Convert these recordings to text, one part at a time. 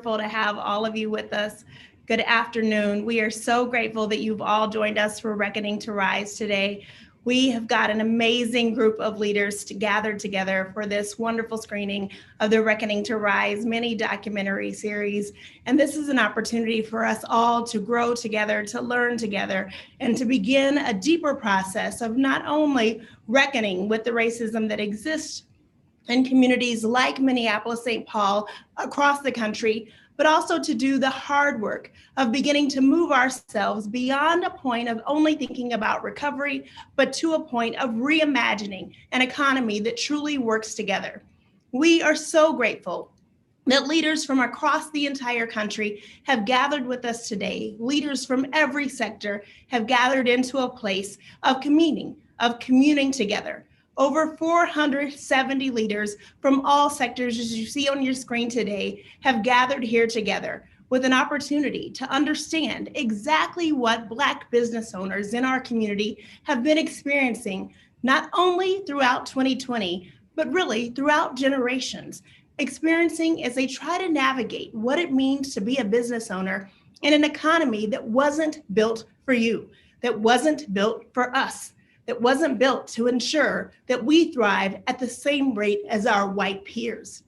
wonderful to have all of you with us. Good afternoon. We are so grateful that you've all joined us for Reckoning to Rise today. We have got an amazing group of leaders gathered together for this wonderful screening of the Reckoning to Rise mini documentary series. And this is an opportunity for us all to grow together, to learn together, and to begin a deeper process of not only reckoning with the racism that exists in communities like Minneapolis, St. Paul, across the country, but also to do the hard work of beginning to move ourselves beyond a point of only thinking about recovery, but to a point of reimagining an economy that truly works together. We are so grateful that leaders from across the entire country have gathered with us today. Leaders from every sector have gathered into a place of communing together. Over 470 leaders from all sectors, as you see on your screen today, have gathered here together with an opportunity to understand exactly what Black business owners in our community have been experiencing, not only throughout 2020, but really throughout generations, experiencing as they try to navigate what it means to be a business owner in an economy that wasn't built for you, that wasn't built for us, that wasn't built to ensure that we thrive at the same rate as our white peers,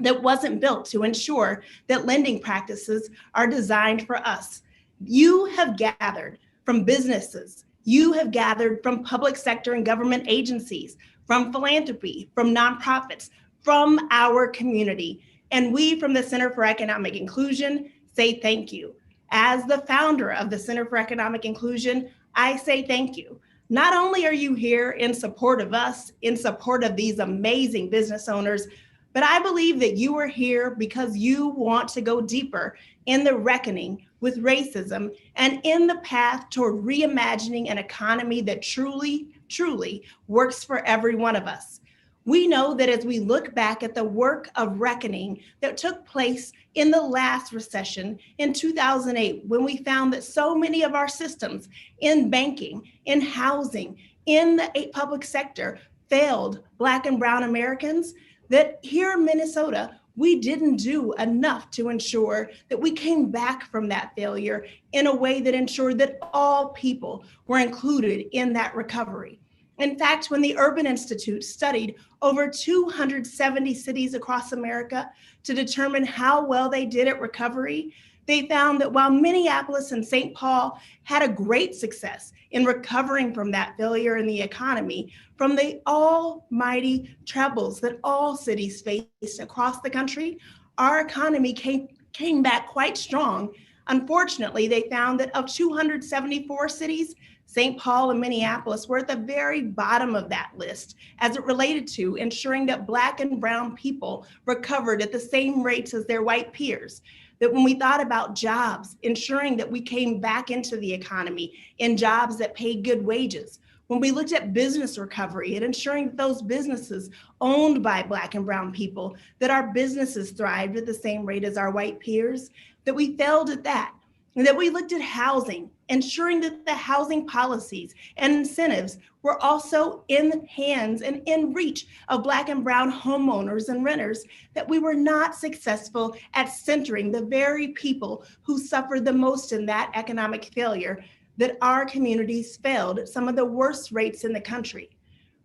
that wasn't built to ensure that lending practices are designed for us. You have gathered from businesses, you have gathered from public sector and government agencies, from philanthropy, from nonprofits, from our community. And we from the Center for Economic Inclusion say thank you. As the founder of the Center for Economic Inclusion, I say thank you. Not only are you here in support of us, in support of these amazing business owners, but I believe that you are here because you want to go deeper in the reckoning with racism and in the path toward reimagining an economy that truly works for every one of us. We know that as we look back at the work of reckoning that took place in the last recession in 2008, when we found that so many of our systems in banking, in housing, in the public sector failed Black and Brown Americans, that here in Minnesota, we didn't do enough to ensure that we came back from that failure in a way that ensured that all people were included in that recovery. In fact, when the Urban Institute studied over 270 cities across America to determine how well they did at recovery, they found that while Minneapolis and St. Paul had a great success in recovering from that failure in the economy, from the almighty troubles that all cities faced across the country, our economy came back quite strong. Unfortunately, they found that of 274 cities, St. Paul and Minneapolis were at the very bottom of that list as it related to ensuring that Black and Brown people recovered at the same rates as their white peers. That when we thought about jobs, ensuring that we came back into the economy in jobs that paid good wages. When we looked at business recovery and ensuring that those businesses owned by Black and Brown people, that our businesses thrived at the same rate as our white peers, that we failed at that. And that we looked at housing, ensuring that the housing policies and incentives were also in the hands and in reach of Black and Brown homeowners and renters, that we were not successful at centering the very people who suffered the most in that economic failure, that our communities failed at some of the worst rates in the country.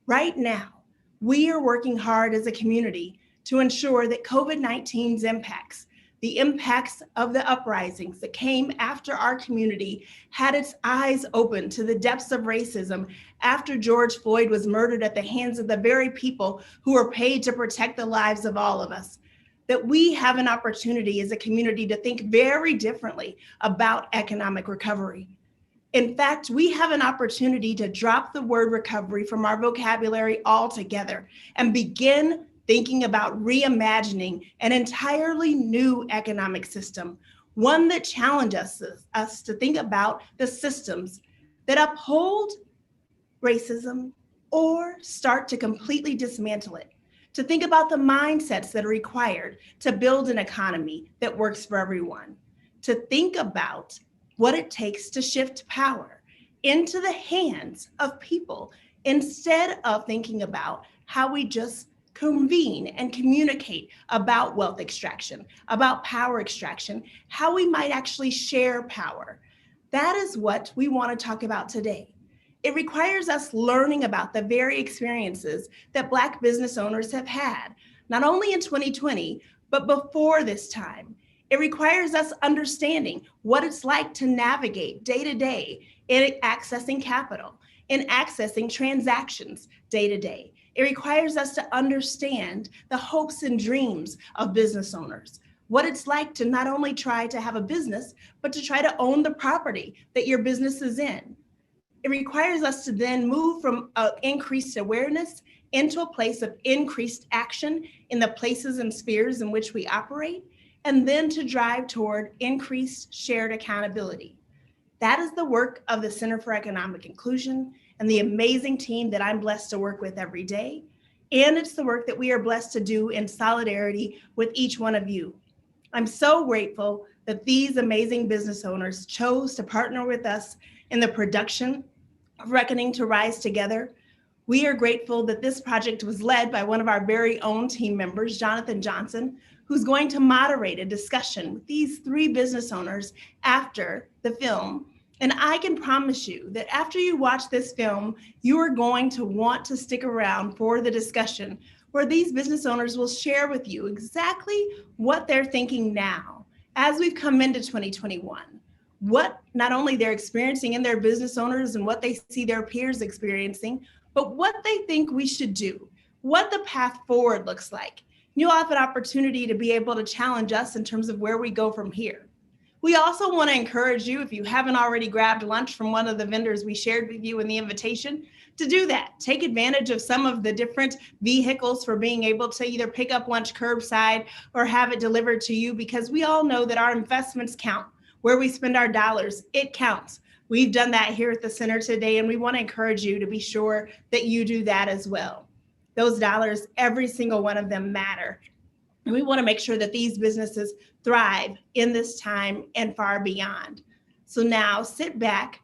Right now, we are working hard as a community to ensure that COVID-19's impacts, the impacts of the uprisings that came after our community had its eyes open to the depths of racism after George Floyd was murdered at the hands of the very people who were paid to protect the lives of all of us, that we have an opportunity as a community to think very differently about economic recovery. In fact, we have an opportunity to drop the word recovery from our vocabulary altogether and begin thinking about reimagining an entirely new economic system, one that challenges us to think about the systems that uphold racism or start to completely dismantle it, to think about the mindsets that are required to build an economy that works for everyone, to think about what it takes to shift power into the hands of people instead of thinking about how we just convene and communicate about wealth extraction, about power extraction, how we might actually share power. That is what we want to talk about today. It requires us learning about the very experiences that Black business owners have had, not only in 2020, but before this time. It requires us understanding what it's like to navigate day to day in accessing capital, in accessing transactions day to day. It requires us to understand the hopes and dreams of business owners, what it's like to not only try to have a business, but to try to own the property that your business is in. It requires us to then move from increased awareness into a place of increased action in the places and spheres in which we operate, and then to drive toward increased shared accountability. That is the work of the Center for Economic Inclusion and the amazing team that I'm blessed to work with every day. And it's the work that we are blessed to do in solidarity with each one of you. I'm so grateful that these amazing business owners chose to partner with us in the production of Reckoning to Rise Together. We are grateful that this project was led by one of our very own team members, Jonathan Johnson, who's going to moderate a discussion with these three business owners after the film. And I can promise you that after you watch this film, you are going to want to stick around for the discussion where these business owners will share with you exactly what they're thinking now as we've come into 2021. What not only they're experiencing in their business owners and what they see their peers experiencing, but what they think we should do, what the path forward looks like. You'll have an opportunity to be able to challenge us in terms of where we go from here. We also want to encourage you, if you haven't already grabbed lunch from one of the vendors we shared with you in the invitation, to do that. Take advantage of some of the different vehicles for being able to either pick up lunch curbside or have it delivered to you, because we all know that our investments count. Where we spend our dollars, it counts. We've done that here at the center today, and we want to encourage you to be sure that you do that as well. Those dollars, every single one of them matter. And we want to make sure that these businesses thrive in this time and far beyond. So now sit back,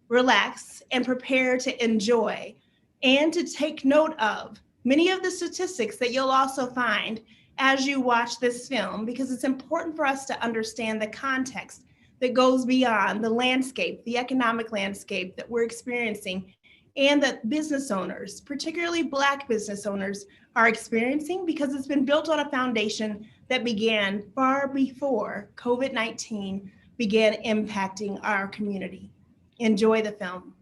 relax, and prepare to enjoy and to take note of many of the statistics that you'll also find as you watch this film, because it's important for us to understand the context that goes beyond the landscape, the economic landscape that we're experiencing, and that business owners, particularly Black business owners, are experiencing, because it's been built on a foundation that began far before COVID-19 began impacting our community. Enjoy the film.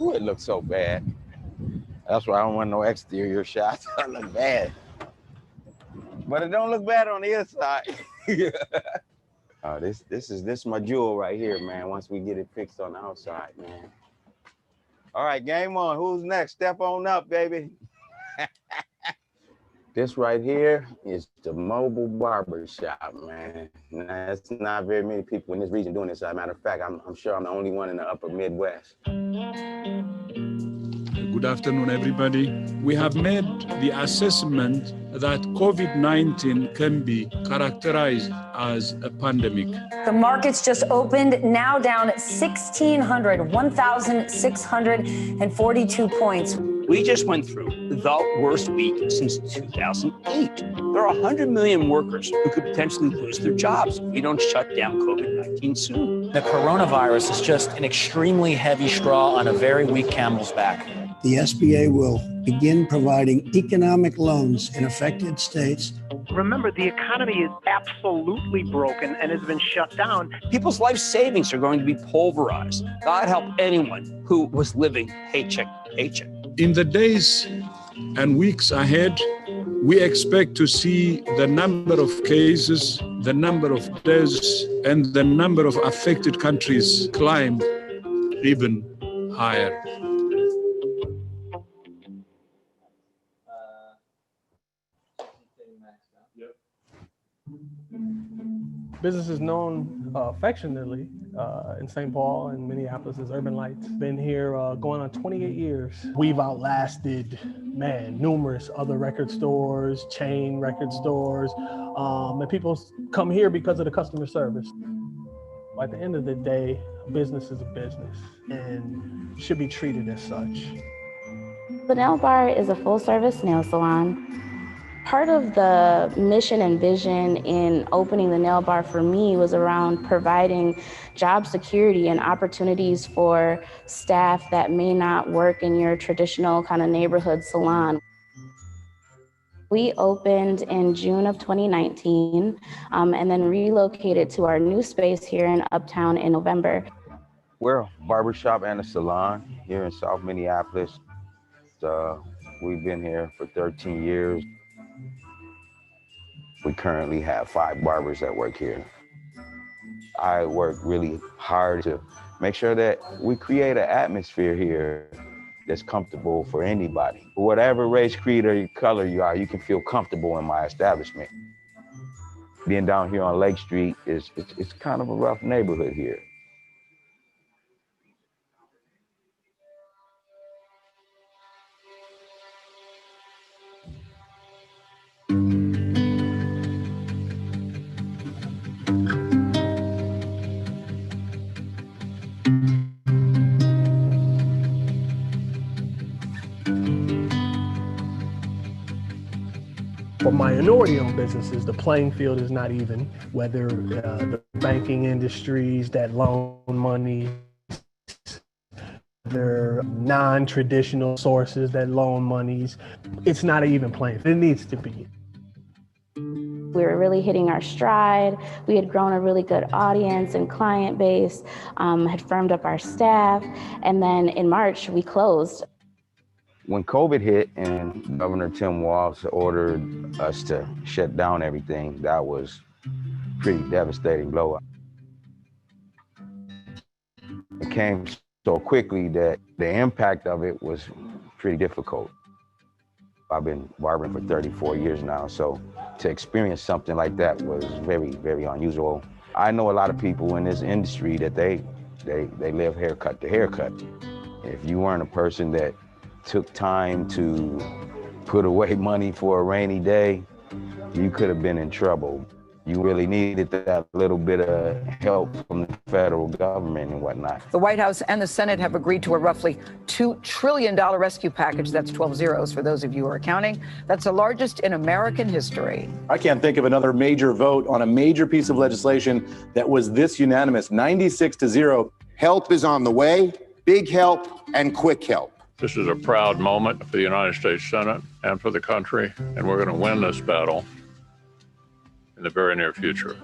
Ooh, it looks so bad. That's why I don't want no exterior shots. It look bad. But it don't look bad on the inside. This is my jewel right here, man, once we get it fixed on the outside, man. All right, game on. Who's next? Step on up, baby. This right here is the mobile barber shop, man. That's not very many people in this region doing this. As a matter of fact, I'm sure I'm the only one in the upper Midwest. Good afternoon, everybody. We have made the assessment that COVID-19 can be characterized as a pandemic. The markets just opened, now down 1,642 points. We just went through the worst week since 2008. There are 100 million workers who could potentially lose their jobs if we don't shut down COVID-19 soon. The coronavirus is just an extremely heavy straw on a very weak camel's back. The SBA will begin providing economic loans in affected states. Remember, the economy is absolutely broken and has been shut down. People's life savings are going to be pulverized. God help anyone who was living paycheck to paycheck. In the days and weeks ahead, we expect to see the number of cases, the number of deaths, and the number of affected countries climb even higher. Business is known affectionately in St. Paul and Minneapolis as Urban Lights. Been here going on 28 years. We've outlasted, numerous other record stores, chain record stores, and people come here because of the customer service. At the end of the day, business is a business and should be treated as such. The Nail Bar is a full-service nail salon. Part of the mission and vision in opening the Nail Bar for me was around providing job security and opportunities for staff that may not work in your traditional kind of neighborhood salon. We opened in June of 2019 and then relocated to our new space here in Uptown in November. We're a barbershop and a salon here in South Minneapolis. We've been here for 13 years. We currently have 5 barbers that work here. I work really hard to make sure that we create an atmosphere here that's comfortable for anybody. Whatever race, creed, or color you are, you can feel comfortable in my establishment. Being down here on Lake Street it's kind of a rough neighborhood here. For minority-owned businesses, the playing field is not even, whether the banking industries that loan money, they're non-traditional sources that loan monies. It's not an even playing field. It needs to be. We were really hitting our stride. We had grown a really good audience and client base, had firmed up our staff, and then in March, we closed. When COVID hit and Governor Tim Walz ordered us to shut down everything, that was a pretty devastating blow. It came so quickly that the impact of it was pretty difficult. I've been barbering for 34 years now, so to experience something like that was very, very unusual. I know a lot of people in this industry that they live haircut to haircut. If you weren't a person that took time to put away money for a rainy day, you could have been in trouble. You really needed that little bit of help from the federal government and whatnot. The White House and the Senate have agreed to a roughly $2 trillion rescue package. That's 12 zeros for those of you who are counting. That's the largest in American history. I can't think of another major vote on a major piece of legislation that was this unanimous, 96-0. Help is on the way, big help and quick help. This is a proud moment for the United States Senate and for the country, and we're going to win this battle in the very near future.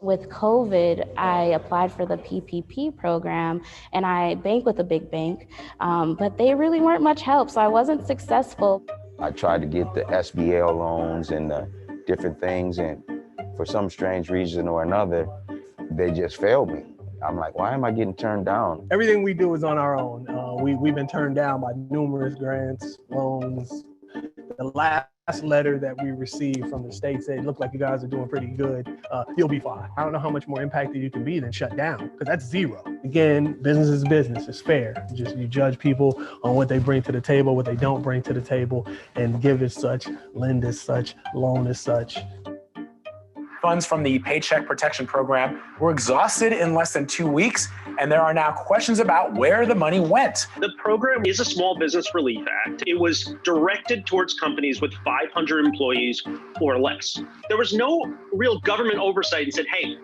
With COVID, I applied for the PPP program and I bank with a big bank, but they really weren't much help, so I wasn't successful. I tried to get the SBL loans and the different things, and for some strange reason or another, they just failed me. I'm like, why am I getting turned down? Everything we do is on our own. We've been turned down by numerous grants, loans. The last letter that we received from the state said, look like you guys are doing pretty good. You'll be fine. I don't know how much more impacted you can be than shut down, because that's zero. Again, business is business. It's fair. You judge people on what they bring to the table, what they don't bring to the table, and give as such, lend as such, loan as such. Funds from the Paycheck Protection Program were exhausted in less than 2 weeks, and there are now questions about where the money went. The program is a Small Business Relief Act. It was directed towards companies with 500 employees or less. There was no real government oversight and said, hey,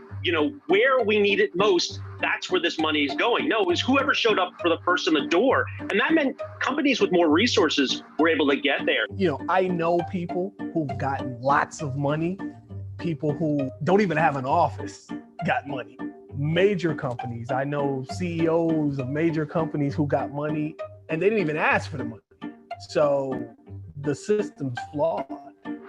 where we need it most, that's where this money is going. No, it was whoever showed up for the first in the door. And that meant companies with more resources were able to get there. I know people who've gotten lots of money. People who don't even have an office got money. Major companies, I know CEOs of major companies who got money and they didn't even ask for the money. So the system's flawed.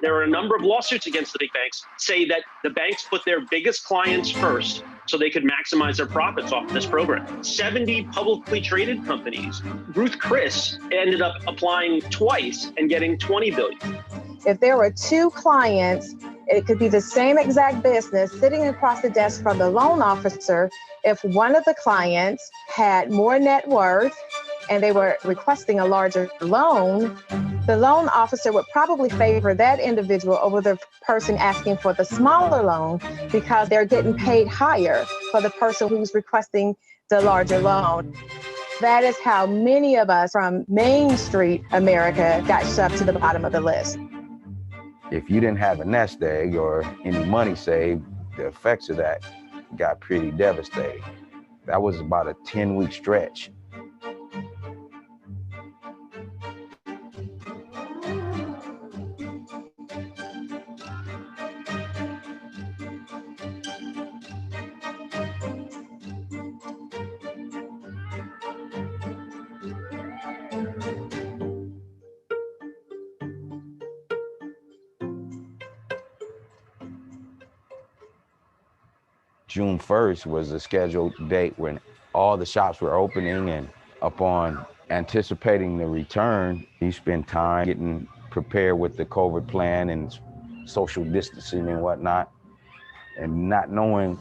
There are a number of lawsuits against the big banks say that the banks put their biggest clients first so they could maximize their profits off this program. 70 publicly traded companies. Ruth Chris ended up applying twice and getting $20 billion. If there were two clients, it could be the same exact business sitting across the desk from the loan officer. If one of the clients had more net worth and they were requesting a larger loan, the loan officer would probably favor that individual over the person asking for the smaller loan because they're getting paid higher for the person who's requesting the larger loan. That is how many of us from Main Street America got shoved to the bottom of the list. If you didn't have a nest egg or any money saved, the effects of that got pretty devastating. That was about a 10-week stretch. June 1st was the scheduled date when all the shops were opening, and upon anticipating the return, you spend time getting prepared with the COVID plan and social distancing and whatnot, and not knowing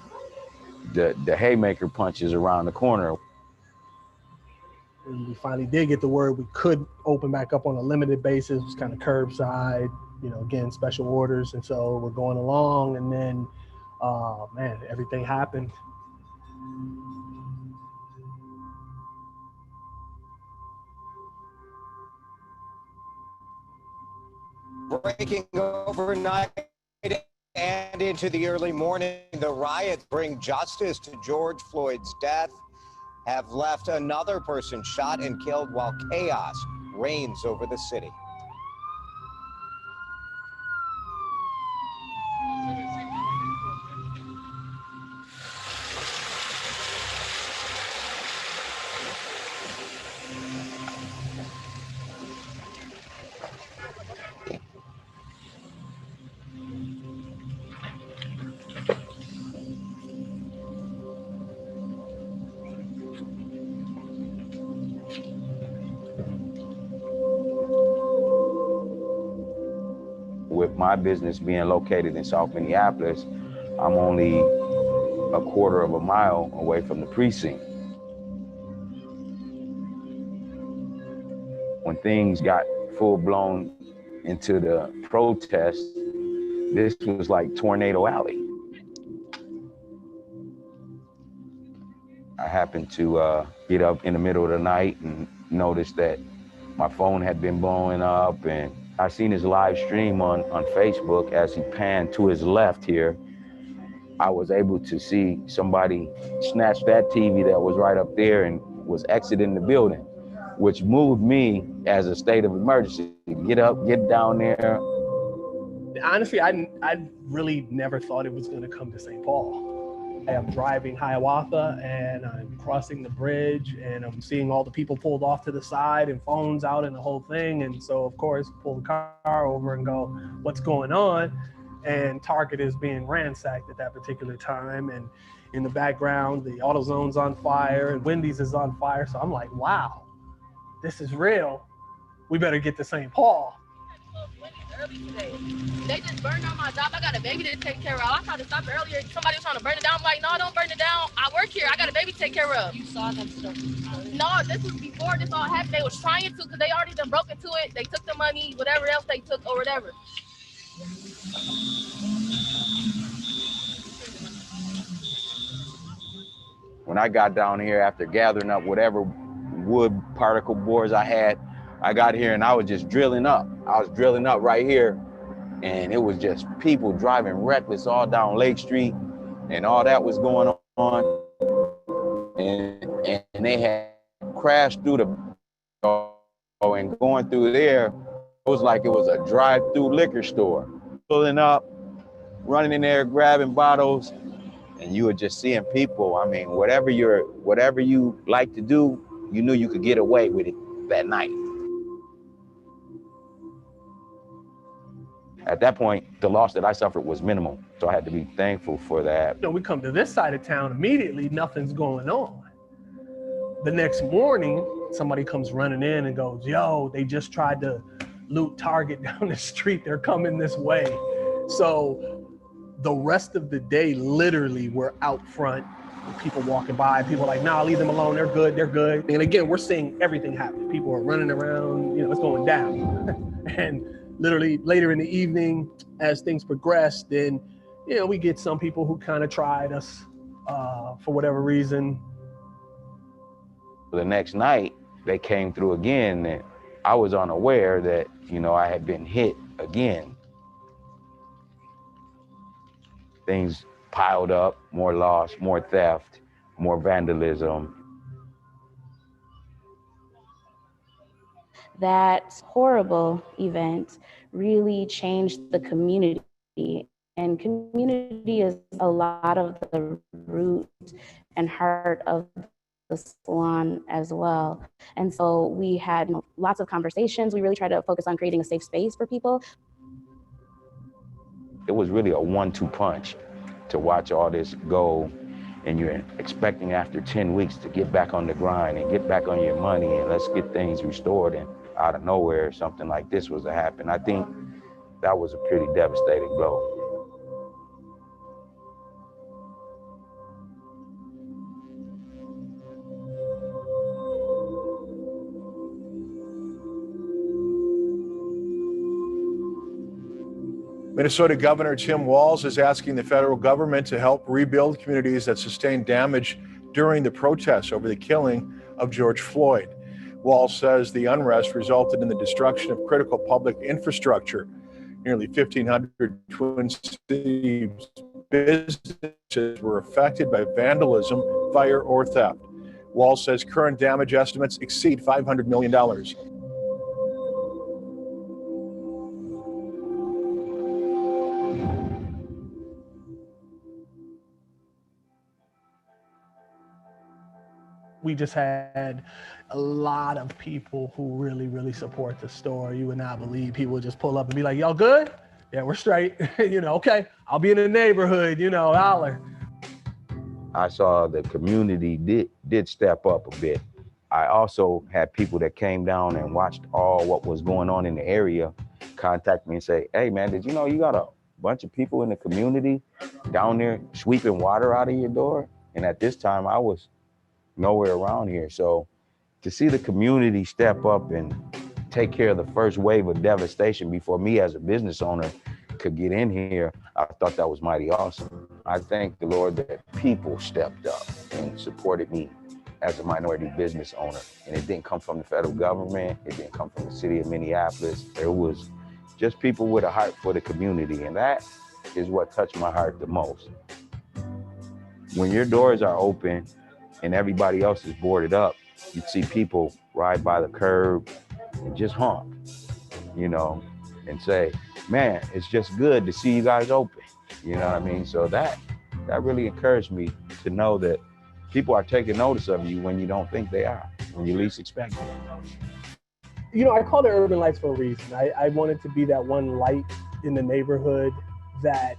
the haymaker punch is around the corner. And we finally did get the word we could open back up on a limited basis. It was kind of curbside, again, special orders. And so we're going along, and then man, everything happened. Breaking overnight and into the early morning, the riots bring justice to George Floyd's death have left another person shot and killed while chaos reigns over the city. With my business being located in South Minneapolis, I'm only a quarter of a mile away from the precinct. When things got full-blown into the protest, this was like Tornado Alley. I happened to get up in the middle of the night and noticed that my phone had been blowing up, and I seen his live stream on Facebook. As he panned to his left here, I was able to see somebody snatch that TV that was right up there and was exiting the building, which moved me as a state of emergency. Get up, get down there. Honestly, I really never thought it was going to come to St. Paul. I am driving Hiawatha and I'm crossing the bridge and I'm seeing all the people pulled off to the side and phones out and the whole thing. And so, of course, pull the car over and go, what's going on? And Target is being ransacked at that particular time. And in the background, the AutoZone's on fire and Wendy's is on fire. So I'm like, wow, this is real. We better get to St. Paul. They just burned down my job. I got a baby to take care of. I tried to stop it earlier. Somebody was trying to burn it down. I'm like, no, don't burn it down. I work here. I got a baby to take care of. You saw them stuff? No, this was before this all happened. They was trying to because they already done broke into it. They took the money, whatever else they took or whatever. When I got down here after gathering up whatever wood particle boards I had, I got here and I was just drilling up. I was drilling up right here, and it was just people driving reckless all down Lake Street, and all that was going on. And they had crashed through the and going through there, it was like it was a drive-through liquor store. Pulling up, running in there, grabbing bottles, and you were just seeing people. I mean, whatever you like to do, you knew you could get away with it that night. At that point, the loss that I suffered was minimal. So I had to be thankful for that. You know, we come to this side of town, immediately nothing's going on. The next morning, somebody comes running in and goes, yo, they just tried to loot Target down the street. They're coming this way. So the rest of the day, literally, we're out front, people walking by, people are like, nah, leave them alone. They're good. They're good. And again, we're seeing everything happen. People are running around, you know, it's going down. And literally later in the evening, as things progress, then, you know, we get some people who kind of tried us for whatever reason. The next night, they came through again, and I was unaware that, you know, I had been hit again. Things piled up, more loss, more theft, more vandalism. That horrible event really changed the community, and community is a lot of the root and heart of the salon as well. And so we had lots of conversations. We really tried to focus on creating a safe space for people. It was really a 1-2 punch to watch all this go, and you're expecting after 10 weeks to get back on the grind and get back on your money and let's get things restored, and out of nowhere something like this was to happen. I think that was a pretty devastating blow. Minnesota Governor Tim Walz is asking the federal government to help rebuild communities that sustained damage during the protests over the killing of George Floyd. Walz says the unrest resulted in the destruction of critical public infrastructure. Nearly 1,500 Twin Cities businesses were affected by vandalism, fire, or theft. Walz says current damage estimates exceed $500 million. We just had a lot of people who really, really support the store. You would not believe people would just pull up and be like, y'all good? Yeah, we're straight. You know, okay, I'll be in the neighborhood, you know, holler. I saw the community did step up a bit. I also had people that came down and watched all what was going on in the area contact me and say, hey man, did you know you got a bunch of people in the community down there sweeping water out of your door? And at this time I was nowhere around here. So to see the community step up and take care of the first wave of devastation before me as a business owner could get in here, I thought that was mighty awesome. I thank the Lord that people stepped up and supported me as a minority business owner. And it didn't come from the federal government. It didn't come from the city of Minneapolis. It was just people with a heart for the community. And that is what touched my heart the most. When your doors are open and everybody else is boarded up, you'd see people ride by the curb and just honk, you know, and say, man, it's just good to see you guys open. You know what I mean? So that really encouraged me to know that people are taking notice of you when you don't think they are, when you least expect it. You know, I call it Urban Lights for a reason. I wanted to be that one light in the neighborhood that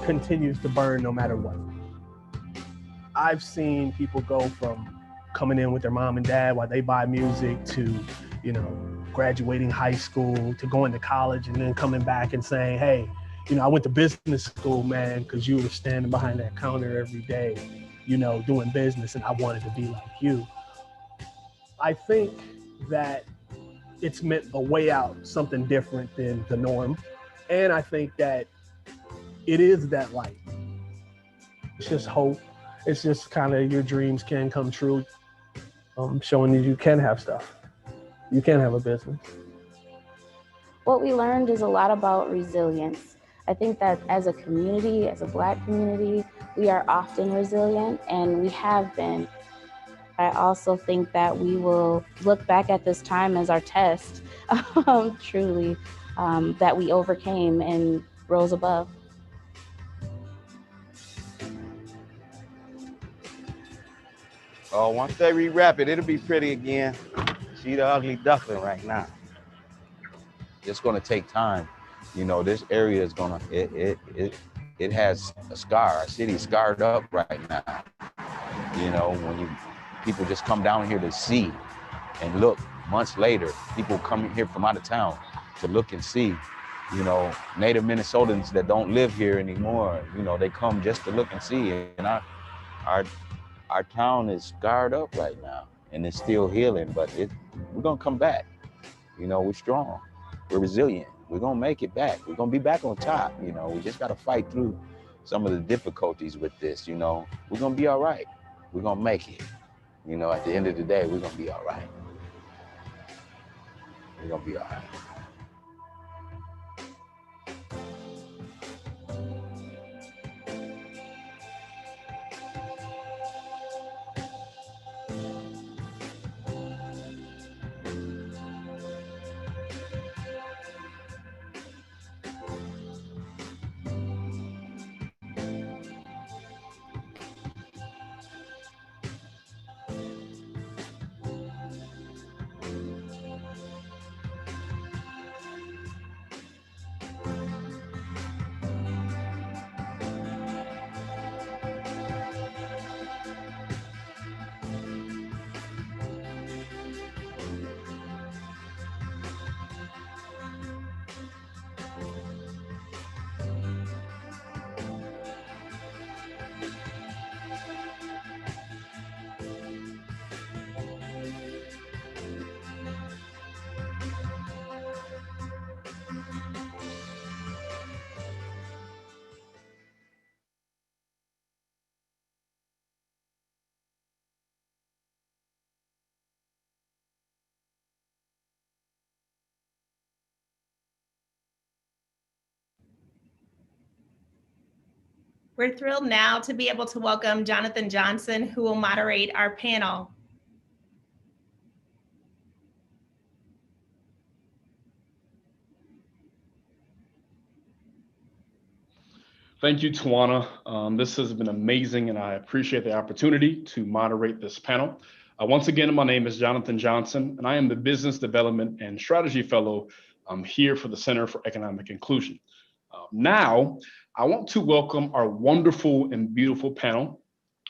continues to burn no matter what. I've seen people go from coming in with their mom and dad while they buy music to, you know, graduating high school to going to college and then coming back and saying, hey, you know, I went to business school, man, because you were standing behind that counter every day, you know, doing business, and I wanted to be like you. I think that it's meant a way out, something different than the norm. And I think that it is that light. It's just hope. It's just kind of your dreams can come true. Showing you can have stuff. You can have a business. What we learned is a lot about resilience. I think that as a community, as a Black community, we are often resilient, and we have been. I also think that we will look back at this time as our test, truly, that we overcame and rose above. Oh, once they rewrap it, it'll be pretty again. See the ugly duckling right now. It's gonna take time This area is gonna, it has a scar. Our city's scarred up right now. When people just come down here to see and look. Months later, people come here from out of town to look and see. Native Minnesotans that don't live here anymore, they come just to look and see. And our town is scarred up right now, and it's still healing, but we're gonna come back. We're strong, we're resilient, we're gonna make it back. We're gonna be back on top. We just gotta fight through some of the difficulties with this. We're gonna be all right. We're gonna make it. At the end of the day, we're gonna be all right. We're gonna be all right. We're thrilled now to be able to welcome Jonathan Johnson, who will moderate our panel. Thank you, Tawana. This has been amazing, and I appreciate the opportunity to moderate this panel. Once again, my name is Jonathan Johnson, and I am the Business Development and Strategy Fellow here for the Center for Economic Inclusion. Now, I want to welcome our wonderful and beautiful panel.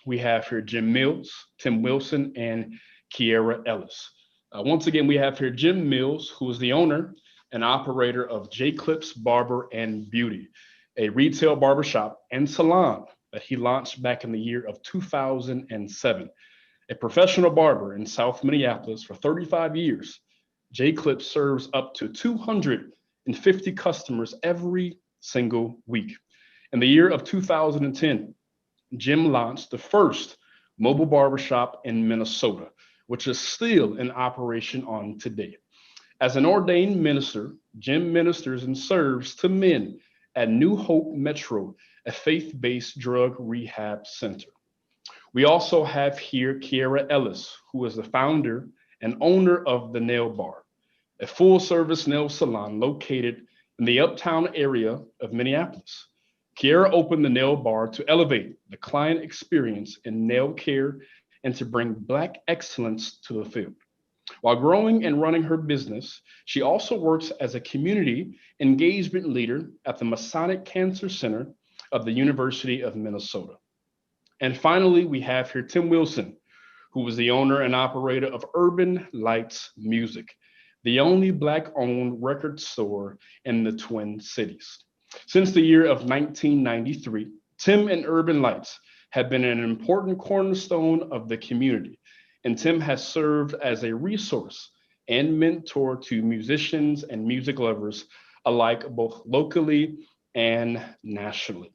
We have here Jim Mills, Tim Wilson, and Kiera Ellis. Once again, we have here Jim Mills, who is the owner and operator of J Clips Barber and Beauty, a retail barbershop and salon that he launched back in the year of 2007. A professional barber in South Minneapolis for 35 years, J Clips serves up to 250 customers every single week. In the year of 2010, Jim launched the first mobile barbershop in Minnesota, which is still in operation on today. As an ordained minister, Jim ministers and serves to men at New Hope Metro, a faith-based drug rehab center. We also have here Kiera Ellis, who is the founder and owner of The Nail Bar, a full-service nail salon located in the uptown area of Minneapolis. Kiera opened The Nail Bar to elevate the client experience in nail care and to bring Black excellence to the field. While growing and running her business, she also works as a community engagement leader at the Masonic Cancer Center of the University of Minnesota. And finally, we have here Tim Wilson, who is the owner and operator of Urban Lights Music, the only Black-owned record store in the Twin Cities. Since the year of 1993, Tim and Urban Lights have been an important cornerstone of the community, and Tim has served as a resource and mentor to musicians and music lovers alike, both locally and nationally.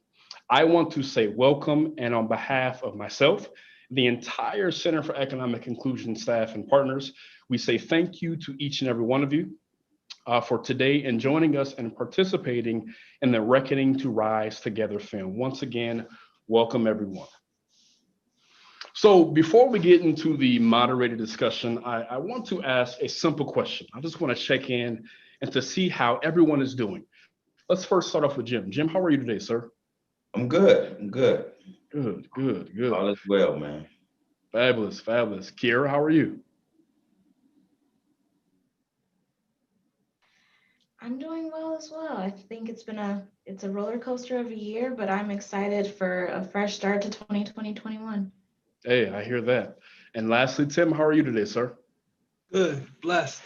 I want to say welcome, and on behalf of myself, the entire Center for Economic Inclusion staff and partners, we say thank you to each and every one of you for today and joining us and participating in the Reckoning to Rise Together film. Once again, welcome everyone. So before we get into the moderated discussion, I want to ask a simple question. I just want to check in and to see how everyone is doing. Let's first start off with Jim. Jim, how are you today, sir? I'm good. I'm good. Good. All is well, man. Fabulous. Kiera, how are you? I'm doing well as well. I think it's a roller coaster of a year, but I'm excited for a fresh start to 2021. Hey, I hear that. And lastly, Tim, how are you today, sir? Good, blessed.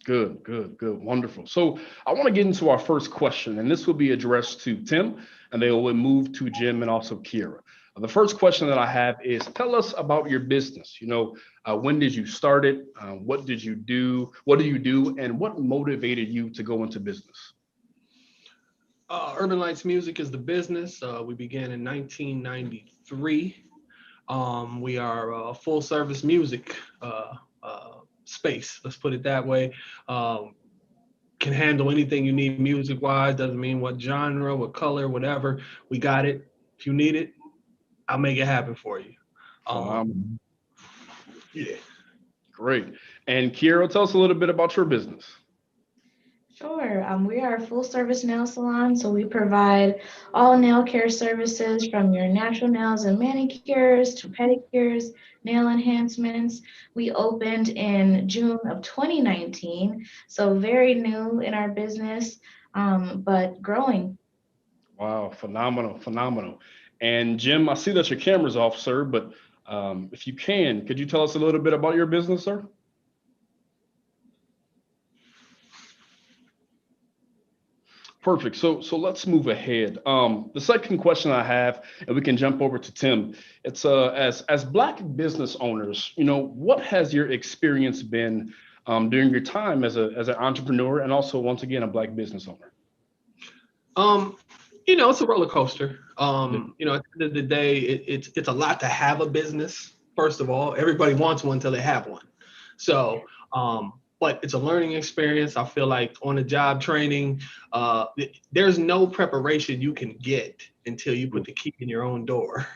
Good, good, good, wonderful. So I want to get into our first question, and this will be addressed to Tim, and they will move to Jim and also Kira. The first question that I have is, tell us about your business. When did you start it? What did you do? What do you do? And what motivated you to go into business? Urban Lights Music is the business. We began in 1993. We are a full service music space, let's put it that way. Can handle anything you need music wise, doesn't mean what genre, what color, whatever. We got it. If you need it, I'll make it happen for you. Yeah. Great. And Kira, tell us a little bit about your business. Sure. We are a full service nail salon, so we provide all nail care services from your natural nails and manicures to pedicures, nail enhancements. We opened in June of 2019, so very new in our business, but growing. Wow, phenomenal, phenomenal. And Jim, I see that your camera's off, sir, but if you can, could you tell us a little bit about your business, sir? Perfect. So let's move ahead. The second question I have, and we can jump over to Tim. It's as Black business owners, what has your experience been during your time as an entrepreneur and also once again a Black business owner? It's a roller coaster. At the end of the day, it's a lot to have a business. First of all, everybody wants one until they have one. So, but it's a learning experience. I feel like on the job training, there's no preparation you can get until you put the key in your own door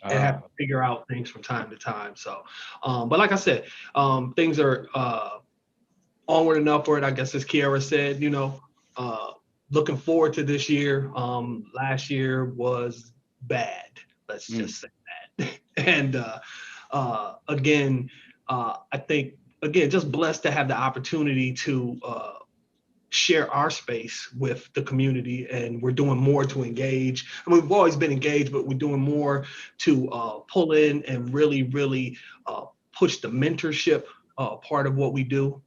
and have to figure out things from time to time. So, but like I said, things are onward and upward. I guess as Kiara said, looking forward to this year. Last year was bad. Let's just say that. And again, I think just blessed to have the opportunity to share our space with the community, and we're doing more to engage. I mean, we've always been engaged, but we're doing more to pull in and really, really push the mentorship part of what we do.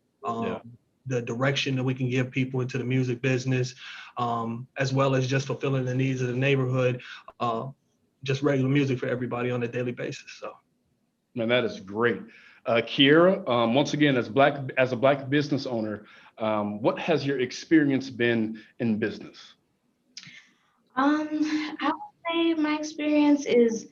The direction that we can give people into the music business, as well as just fulfilling the needs of the neighborhood, just regular music for everybody on a daily basis. So, man, that is great. Kiera, once again, as a Black business owner, what has your experience been in business? I would say my experience is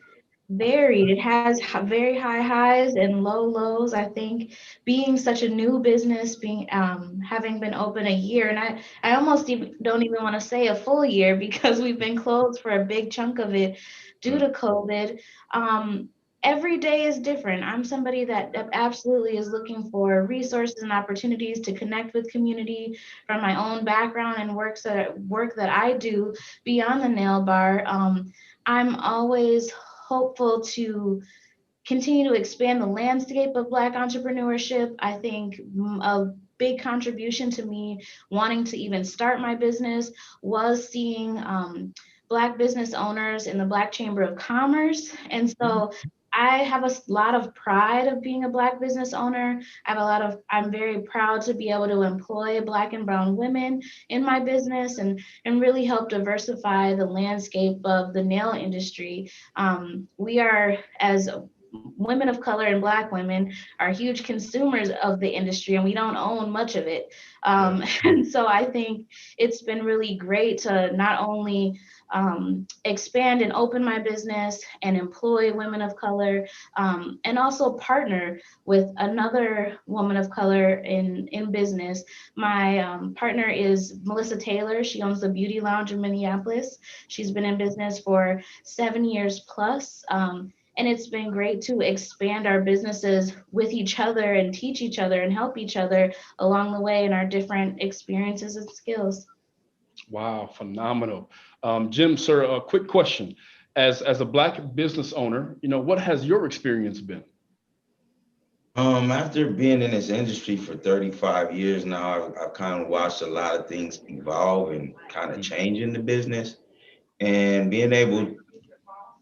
varied. It has very high highs and low lows. I think being such a new business, having been open a year, and I almost don't even want to say a full year because we've been closed for a big chunk of it due to COVID. Every day is different. I'm somebody that absolutely is looking for resources and opportunities to connect with community from my own background and work that I do beyond the nail bar. I'm always hopeful to continue to expand the landscape of Black entrepreneurship. I think a big contribution to me wanting to even start my business was seeing Black business owners in the Black Chamber of Commerce. And so I have a lot of pride of being a Black business owner. I'm very proud to be able to employ Black and brown women in my business and really help diversify the landscape of the nail industry. We are, as women of color and Black women, are huge consumers of the industry, and we don't own much of it. And so I think it's been really great to not only expand and open my business and employ women of color, and also partner with another woman of color in business. My partner is Melissa Taylor. She owns the Beauty Lounge in Minneapolis. She's been in business for 7 years plus. And it's been great to expand our businesses with each other and teach each other and help each other along the way in our different experiences and skills. Wow, phenomenal. Jim, sir, a quick question. As a Black business owner, what has your experience been? After being in this industry for 35 years now, I've kind of watched a lot of things evolve and kind of change in the business, and being able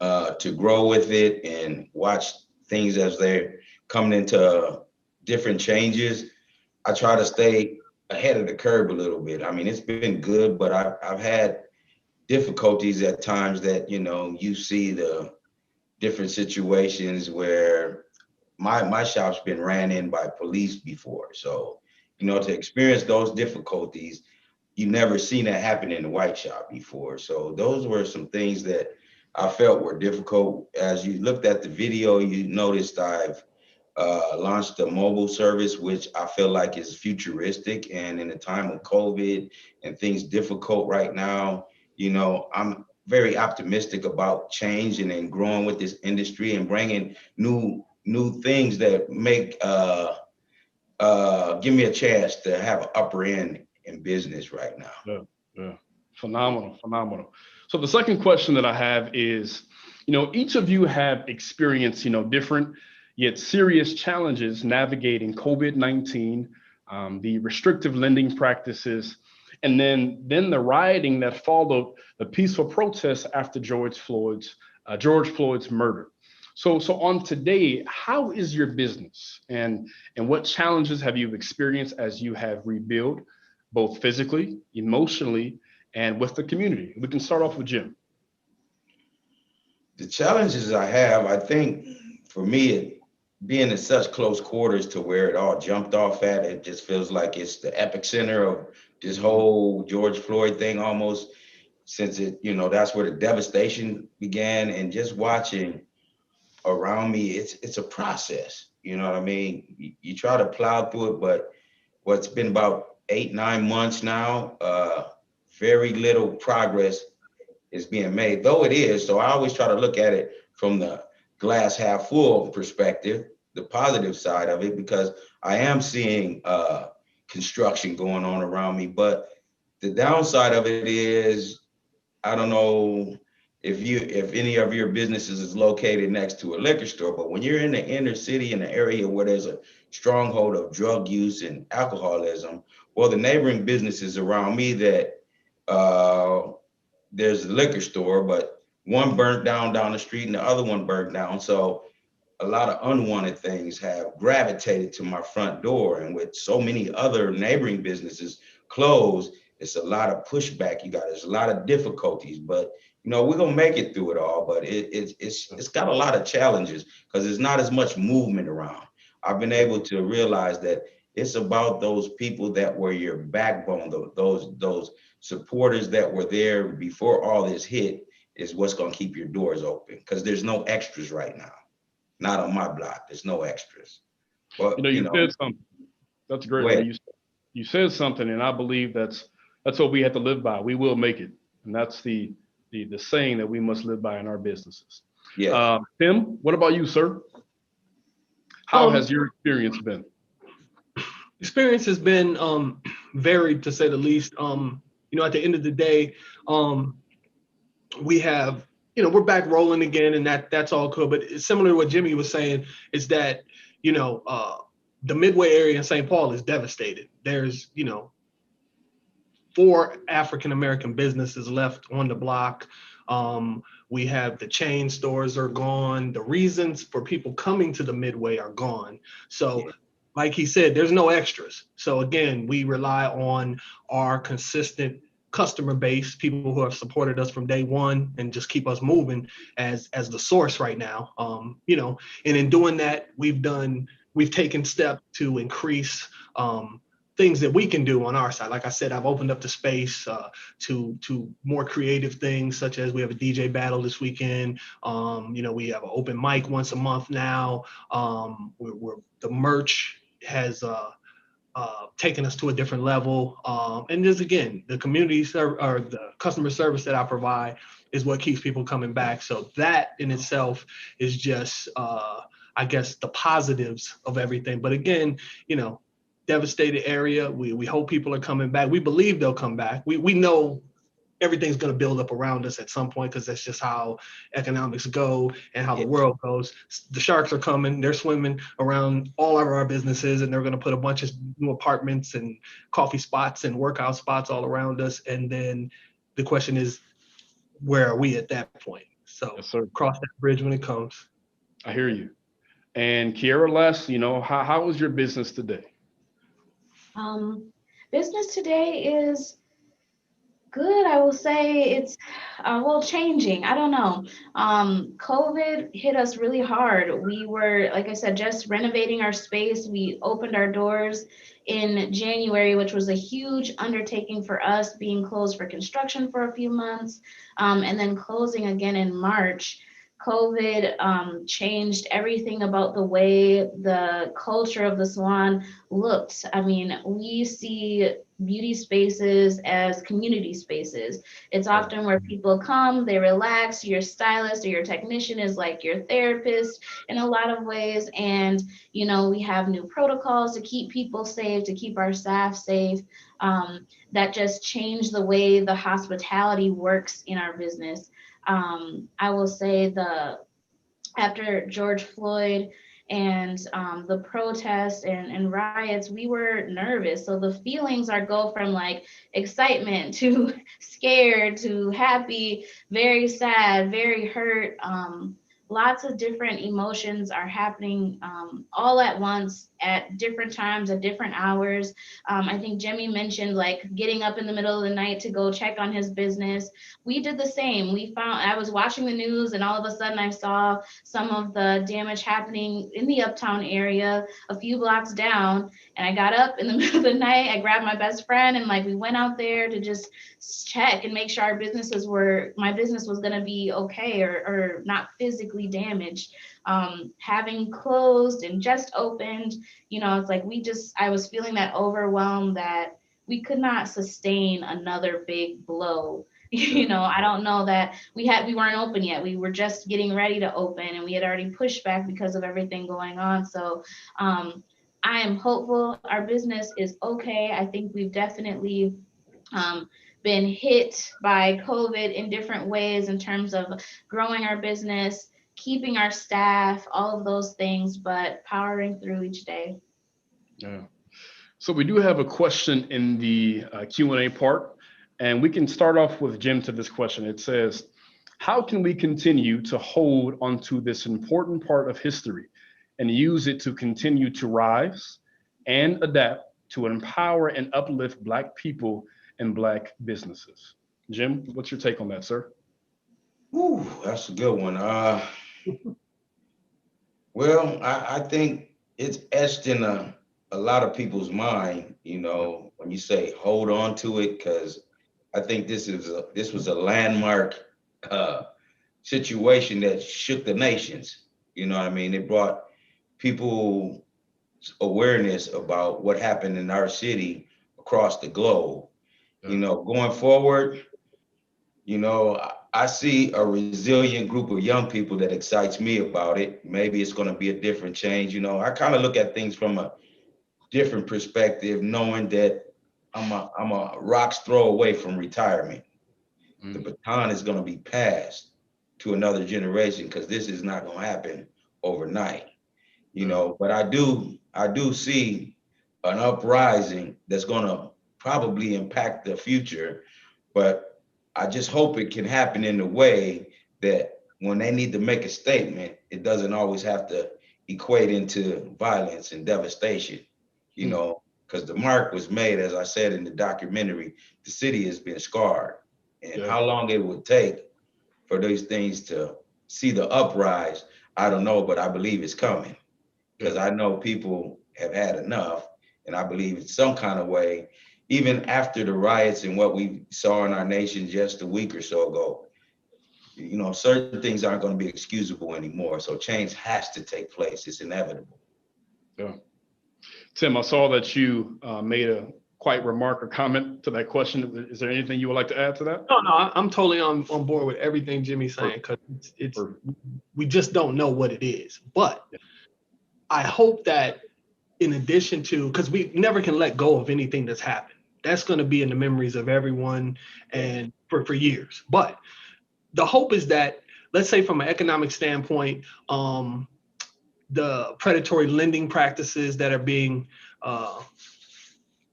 to grow with it and watch things as they're coming into different changes. I try to stay ahead of the curve a little bit. I mean, it's been good, but I've had difficulties at times that, you see the different situations where my shop's been ran in by police before. So, to experience those difficulties, you never seen that happen in the white shop before. So those were some things that I felt were difficult. As you looked at the video, you noticed I've launched a mobile service, which I feel like is futuristic. And in the time of COVID and things difficult right now, I'm very optimistic about changing and growing with this industry and bringing new things that make give me a chance to have an upper end in business right now. Yeah. Phenomenal. So the second question that I have is, each of you have experienced, different yet serious challenges navigating COVID-19, the restrictive lending practices, and then the rioting that followed the peaceful protests after George Floyd's murder. So on today, how is your business, and what challenges have you experienced as you have rebuilt, both physically, emotionally, and with the community? We can start off with Jim. The challenges I have, I think for me, being in such close quarters to where it all jumped off at, it just feels like it's the epicenter of this whole George Floyd thing almost, since that's where the devastation began. And just watching around me, it's a process. You know what I mean? You try to plow through it, but what's been about 8-9 months now, very little progress is being made, though it is. So I always try to look at it from the glass half full perspective, the positive side of it, because I am seeing construction going on around me. But the downside of it is, I don't know if any of your businesses is located next to a liquor store, but when you're in the inner city, in an area where there's a stronghold of drug use and alcoholism, well, the neighboring businesses around me that there's a liquor store, but one burnt down the street and the other one burnt down. So a lot of unwanted things have gravitated to my front door. And with so many other neighboring businesses closed, it's a lot of pushback. There's a lot of difficulties, but we're gonna make it through it all. But it's got a lot of challenges because there's not as much movement around. I've been able to realize that it's about those people that were your backbone, those supporters that were there before all this hit is what's gonna keep your doors open, because there's no extras right now. Not on my block. There's no extras. But you said something. That's great. You said something, and I believe that's what we have to live by. We will make it, and that's the saying that we must live by in our businesses. Yeah. Tim, what about you, sir? How has your experience been? Experience has been varied, to say the least. At the end of the day, we have, we're back rolling again, and that's all cool. But it's similar to what Jimmy was saying, is that, the Midway area in St. Paul is devastated. There's, 4 African-American businesses left on the block. We have the chain stores are gone. The reasons for people coming to the Midway are gone. So like he said, there's no extras. So again, we rely on our consistent customer base, people who have supported us from day one and just keep us moving as the source right now. And in doing that, we've taken steps to increase things that we can do on our side. Like I said, I've opened up the space to more creative things, such as we have a DJ battle this weekend. We have an open mic once a month now. The merch has taken us to a different level. And just again, the the customer service that I provide is what keeps people coming back. So that in itself is just, I guess, the positives of everything. But again, devastated area. We hope people are coming back. We believe they'll come back. We know everything's going to build up around us at some point, because that's just how economics go and how the world goes. The sharks are coming, they're swimming around all of our businesses, and they're going to put a bunch of new apartments and coffee spots and workout spots all around us. And then the question is, where are we at that point? So cross that bridge when it comes. I hear you. And Kiera, Les, how was your business today? Business today is good. I will say it's changing. I don't know. COVID hit us really hard. We were, like I said, just renovating our space. We opened our doors in January, which was a huge undertaking for us, being closed for construction for a few months, and then closing again in March. COVID changed everything about the way the culture of the salon looked. I mean, we see beauty spaces as community spaces. It's often where people come, they relax, your stylist or your technician is like your therapist in a lot of ways. And, we have new protocols to keep people safe, to keep our staff safe. That just changed the way the hospitality works in our business. I will say after George Floyd and the protests and riots, we were nervous. So the feelings go from like excitement to scared to happy, very sad, very hurt. Lots of different emotions are happening all at once at different times, at different hours. I think Jimmy mentioned like getting up in the middle of the night to go check on his business. We did the same. I was watching the news, and all of a sudden I saw some of the damage happening in the Uptown area, a few blocks down. And I got up in the middle of the night, I grabbed my best friend, and we went out there to just check and make sure my business was going to be okay or not physically damaged. Having closed and just opened, it's like I was feeling that overwhelm that we could not sustain another big blow. I don't know that we weren't open yet. We were just getting ready to open, and we had already pushed back because of everything going on. So I am hopeful our business is okay. I think we've definitely been hit by COVID in different ways in terms of growing our business, keeping our staff, all of those things, but powering through each day. Yeah. So we do have a question in the Q&A part, and we can start off with Jim to this question. It says, how can we continue to hold onto this important part of history and use it to continue to rise and adapt to empower and uplift Black people and Black businesses? Jim, what's your take on that, sir? Ooh, that's a good one. Well, I think it's etched in a lot of people's mind, when you say hold on to it, because I think this was a landmark situation that shook the nations. You know what I mean? It brought people awareness about what happened in our city across the globe. Going forward, I see a resilient group of young people that excites me about it. Maybe it's going to be a different change. I kind of look at things from a different perspective, knowing that I'm a rock's throw away from retirement. The baton is going to be passed to another generation, because this is not going to happen overnight. But I do see an uprising that's going to probably impact the future, but I just hope it can happen in a way that when they need to make a statement, it doesn't always have to equate into violence and devastation, because the mark was made, as I said in the documentary, the city has been scarred. And how long it would take for those things to see the uprise, I don't know, but I believe it's coming, because I know people have had enough. And I believe in some kind of way, even after the riots and what we saw in our nation just a week or so ago, certain things aren't going to be excusable anymore. So change has to take place. It's inevitable. Yeah. Tim, I saw that you made a quite remarkable comment to that question. Is there anything you would like to add to that? No, I'm totally on board with everything Jimmy's saying, because we just don't know what it is. But I hope that in addition to, because we never can let go of anything that's happened. that's going to be in the memories of everyone and for years. But the hope is that, let's say from an economic standpoint, the predatory lending practices that are being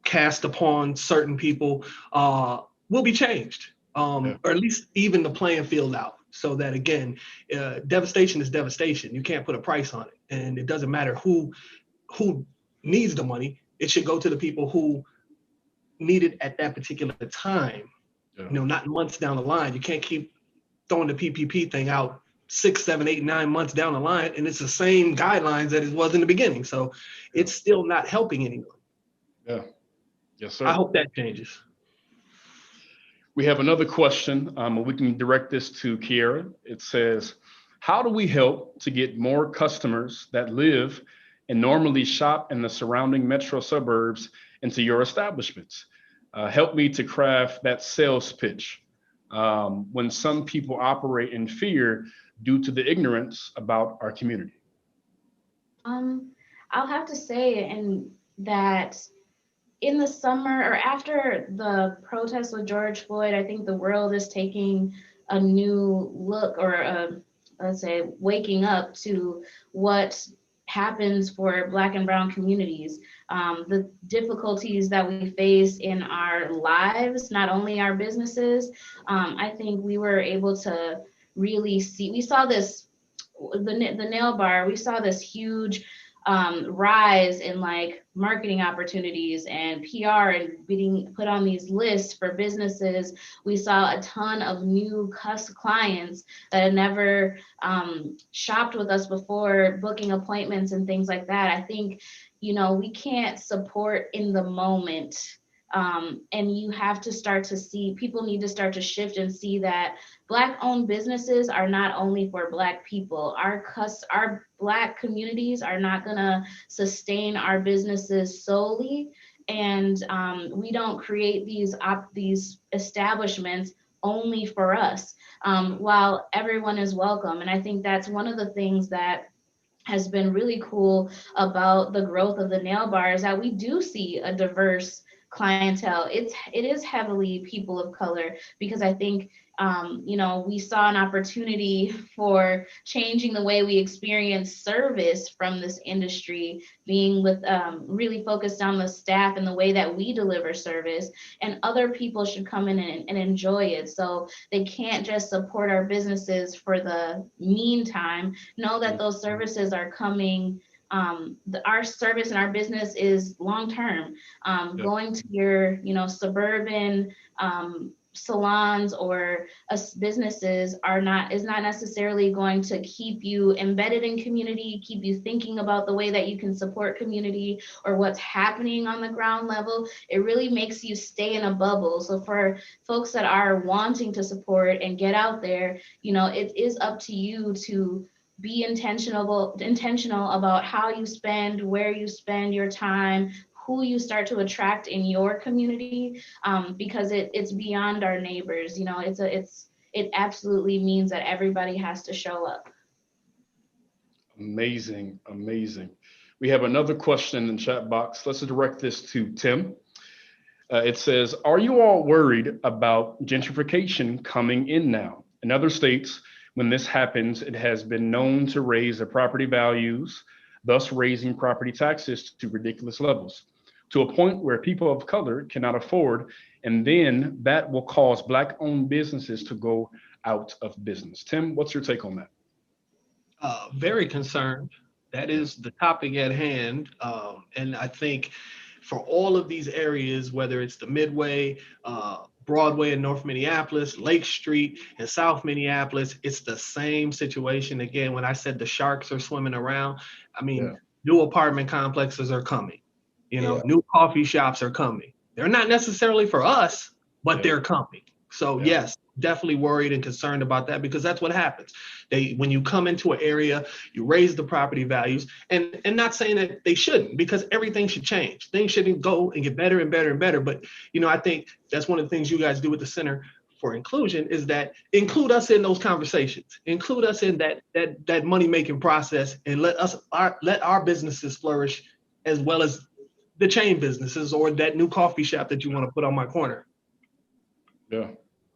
cast upon certain people will be changed, or at least even the playing field out, so that again, devastation is devastation. You can't put a price on it, and it doesn't matter who needs the money. It should go to the people who need it at that particular time. Not months down the line. You can't keep throwing the PPP thing out 6, 7, 8, 9 months down the line, and it's the same guidelines that it was in the beginning. So it's still not helping anyone. Yeah. Yes, sir. I hope that changes. We have another question. We can direct this to Kiera. It says, how do we help to get more customers that live and normally shop in the surrounding metro suburbs into your establishments? Help me to craft that sales pitch when some people operate in fear due to the ignorance about our community. I'll have to say that in the summer or after the protest with George Floyd, I think the world is taking a new look, or let's say waking up to what happens for Black and Brown communities, the difficulties that we face in our lives, not only our businesses. I think we were able to really see, we saw this, the nail bar, we saw this huge rise in like marketing opportunities and PR and being put on these lists for businesses. We saw a ton of new clients that had never shopped with us before, booking appointments and things like that. I think, we can't support in the moment. And you have to start to see, people need to start to shift and see that Black-owned businesses are not only for Black people. Our Black communities are not gonna sustain our businesses solely, and we don't create these establishments only for us, while everyone is welcome. And I think that's one of the things that has been really cool about the growth of the nail bar, is that we do see a diverse clientele. It is heavily people of color, because I think we saw an opportunity for changing the way we experience service from this industry, being with really focused on the staff and the way that we deliver service, and other people should come in and enjoy it. So they can't just support our businesses for the meantime. Know that those services are coming. Our service and our business is long-term. Going to your, suburban salons or businesses is not necessarily going to keep you embedded in community, keep you thinking about the way that you can support community or what's happening on the ground level. It really makes you stay in a bubble. So for folks that are wanting to support and get out there, it is up to you to be intentional about how you spend, where you spend your time, who you start to attract in your community, because it's beyond our neighbors. It absolutely means that everybody has to show up. Amazing. We have another question in the chat box. Let's direct this to Tim. It says, are you all worried about gentrification coming in now? In other states, when this happens, it has been known to raise the property values, thus raising property taxes to ridiculous levels, to a point where people of color cannot afford, and then that will cause Black-owned businesses to go out of business. Tim, what's your take on that? Very concerned. That is the topic at hand. And I think for all of these areas, whether it's the Midway, Broadway in North Minneapolis, Lake Street in South Minneapolis, it's the same situation. Again, when I said the sharks are swimming around, I mean, new apartment complexes are coming. New coffee shops are coming. They're not necessarily for us, but they're coming. So yes, definitely worried and concerned about that, because that's what happens. When you come into an area, you raise the property values, and not saying that they shouldn't, because everything should change. Things shouldn't go and get better and better and better. But I think that's one of the things you guys do with the Center for Inclusion, is that include us in those conversations, include us in that money making process, and let our businesses flourish as well as the chain businesses or that new coffee shop that you want to put on my corner. Yeah,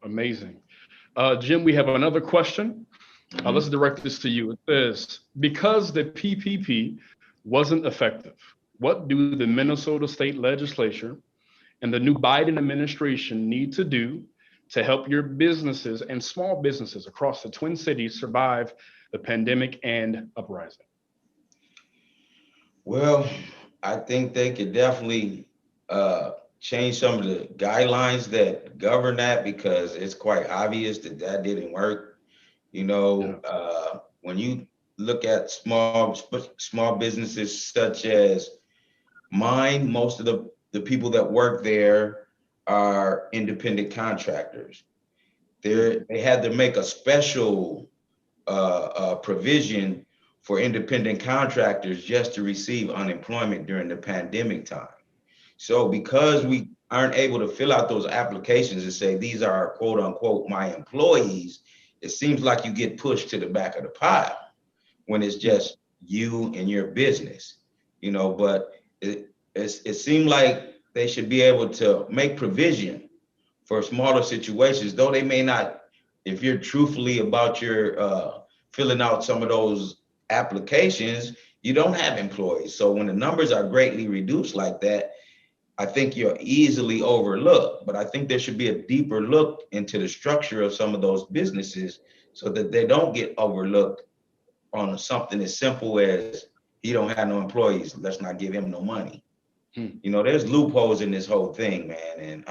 amazing. Jim, we have another question. Let's direct this to you. It says, because the PPP wasn't effective, what do the Minnesota State Legislature and the new Biden administration need to do to help your businesses and small businesses across the Twin Cities survive the pandemic and uprising? Well, I think they could definitely change some of the guidelines that govern that, because it's quite obvious that that didn't work. You know, when you look at small businesses such as mine, most of the people that work there are independent contractors. They had to make a special provision for independent contractors just to receive unemployment during the pandemic time. So because we aren't able to fill out those applications and say, these are quote unquote my employees, it seems like you get pushed to the back of the pile when it's just you and your business, you know. But it seemed like they should be able to make provision for smaller situations, though they may not, if you're truthfully about your filling out some of those applications, you don't have employees. So when the numbers are greatly reduced like that, I think you're easily overlooked. But I think there should be a deeper look into the structure of some of those businesses so that they don't get overlooked on something as simple as he don't have no employees, let's not give him no money. You know, there's loopholes in this whole thing, man. And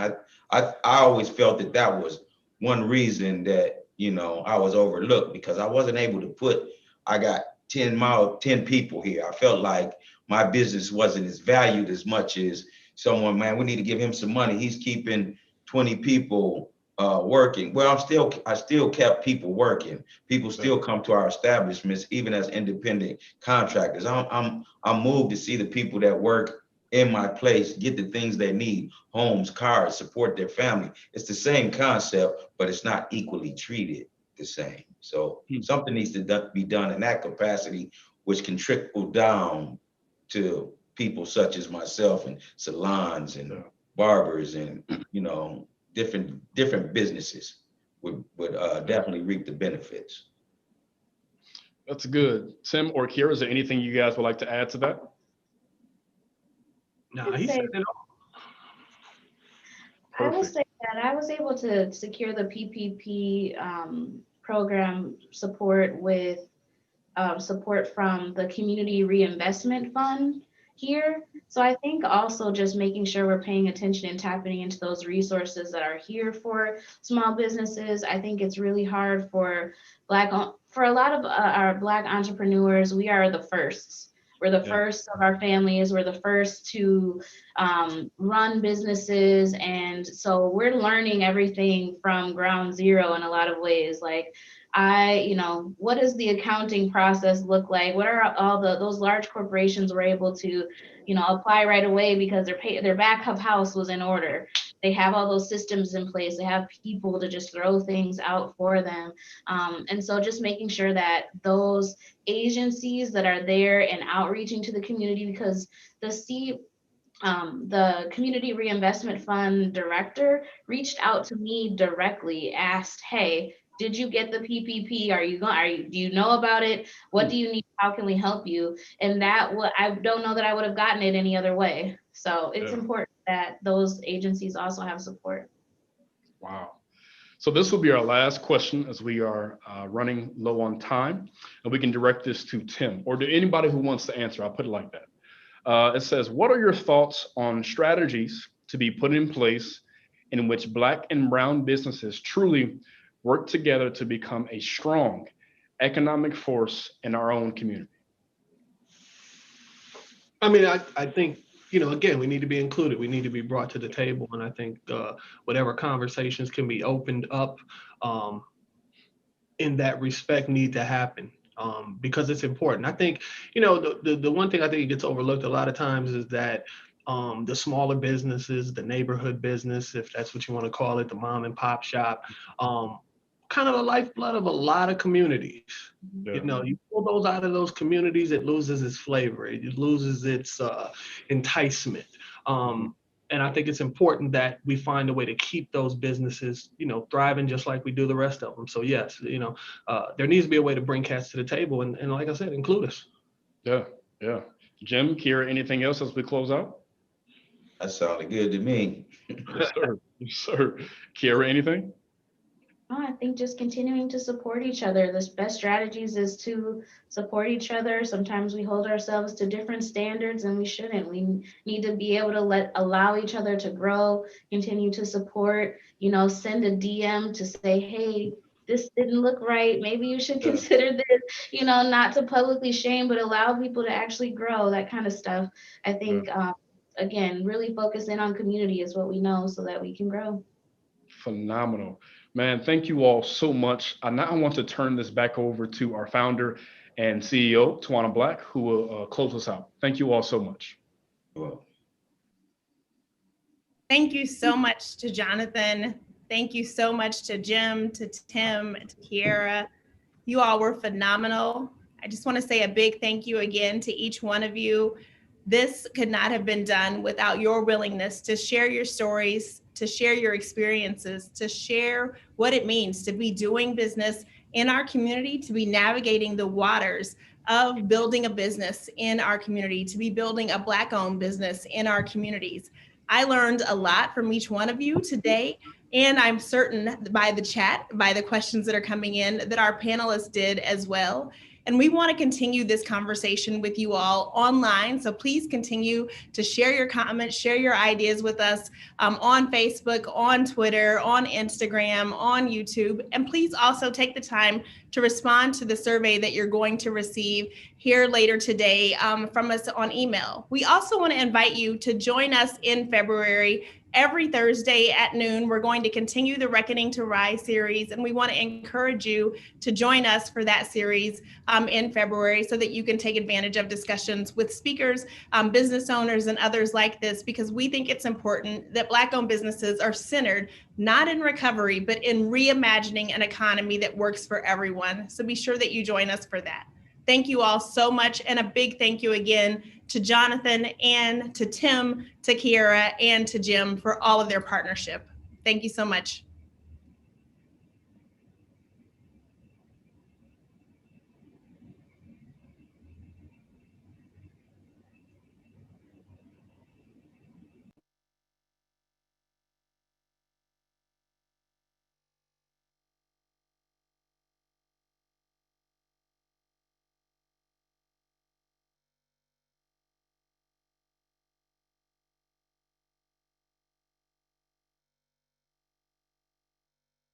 I always felt that that was one reason that, you know, I was overlooked, because I wasn't able to put, I got 10 people here. I felt like my business wasn't as valued as much as someone, man, we need to give him some money. He's keeping 20 people working. Well, I still kept people working. People still come to our establishments, even as independent contractors. I'm moved to see the people that work in my place get the things they need: homes, cars, support their family. It's the same concept, but it's not equally treated the same. So something needs to be done in that capacity, which can trickle down to people such as myself and salons and barbers and, you know, different businesses would definitely reap the benefits. That's good. Tim or Kira, is there anything you guys would like to add to that? No, he said it all. I will say that I was able to secure the PPP program support with support from the Community Reinvestment Fund here. So I think also just making sure we're paying attention and tapping into those resources that are here for small businesses. I think it's really hard for a lot of our Black entrepreneurs. We are the firsts. We're the first of our families. We're the first to run businesses. And so we're learning everything from ground zero in a lot of ways. Like, what does the accounting process look like? What are all those large corporations were able to, apply right away because their back of house was in order. They have all those systems in place. They have people to just throw things out for them. And so just making sure that those agencies that are there and outreaching to the community, because the Community Reinvestment Fund director reached out to me directly, asked, hey, did you get the PPP? Do you know about it? What do you need? How can we help you? And I don't know that I would have gotten it any other way. So it's important that those agencies also have support. Wow. So this will be our last question, as we are running low on time, and we can direct this to Tim or to anybody who wants to answer. I'll put it like that. It says, what are your thoughts on strategies to be put in place in which Black and brown businesses truly work together to become a strong economic force in our own community? I mean, I think, again, we need to be included. We need to be brought to the table. And I think whatever conversations can be opened up in that respect need to happen because it's important. I think, the one thing I think gets overlooked a lot of times is that the smaller businesses, the neighborhood business, if that's what you want to call it, the mom and pop shop, kind of the lifeblood of a lot of communities. You pull those out of those communities, it loses its flavor, it loses its enticement. And I think it's important that we find a way to keep those businesses, thriving just like we do the rest of them. So yes, there needs to be a way to bring cats to the table, and like I said, include us. Yeah. Jim, Kira, anything else as we close out? That sounded good to me. Yes, sir. Yes, sir. Kira, anything? I think just continuing to support each other. The best strategies is to support each other. Sometimes we hold ourselves to different standards and we shouldn't. We need to be able to allow each other to grow, continue to support, send a DM to say, hey, this didn't look right. Maybe you should consider this, not to publicly shame, but allow people to actually grow, that kind of stuff. I think, again, really focus in on community is what we know so that we can grow. Phenomenal. Man, thank you all so much. Now I want to turn this back over to our founder and CEO, Tawana Black, who will close us out. Thank you all so much. Thank you so much to Jonathan. Thank you so much to Jim, to Tim, to Kiera. You all were phenomenal. I just want to say a big thank you again to each one of you. This could not have been done without your willingness to share your stories, to share your experiences, to share what it means to be doing business in our community, to be navigating the waters of building a business in our community, to be building a Black-owned business in our communities. I learned a lot from each one of you today, and I'm certain by the chat, by the questions that are coming in, that our panelists did as well. And we want to continue this conversation with you all online. So please continue to share your comments, share your ideas with us on Facebook, on Twitter, on Instagram, on YouTube. And please also take the time to respond to the survey that you're going to receive here later today from us on email. We also want to invite you to join us in February. Every Thursday at noon, we're going to continue the Reckoning to Rise series, and we want to encourage you to join us for that series in February so that you can take advantage of discussions with speakers, business owners, and others like this, because we think it's important that Black-owned businesses are centered not in recovery, but in reimagining an economy that works for everyone. So be sure that you join us for that. Thank you all so much, and a big thank you again to Jonathan and to Tim, to Kiera, and to Jim for all of their partnership. Thank you so much.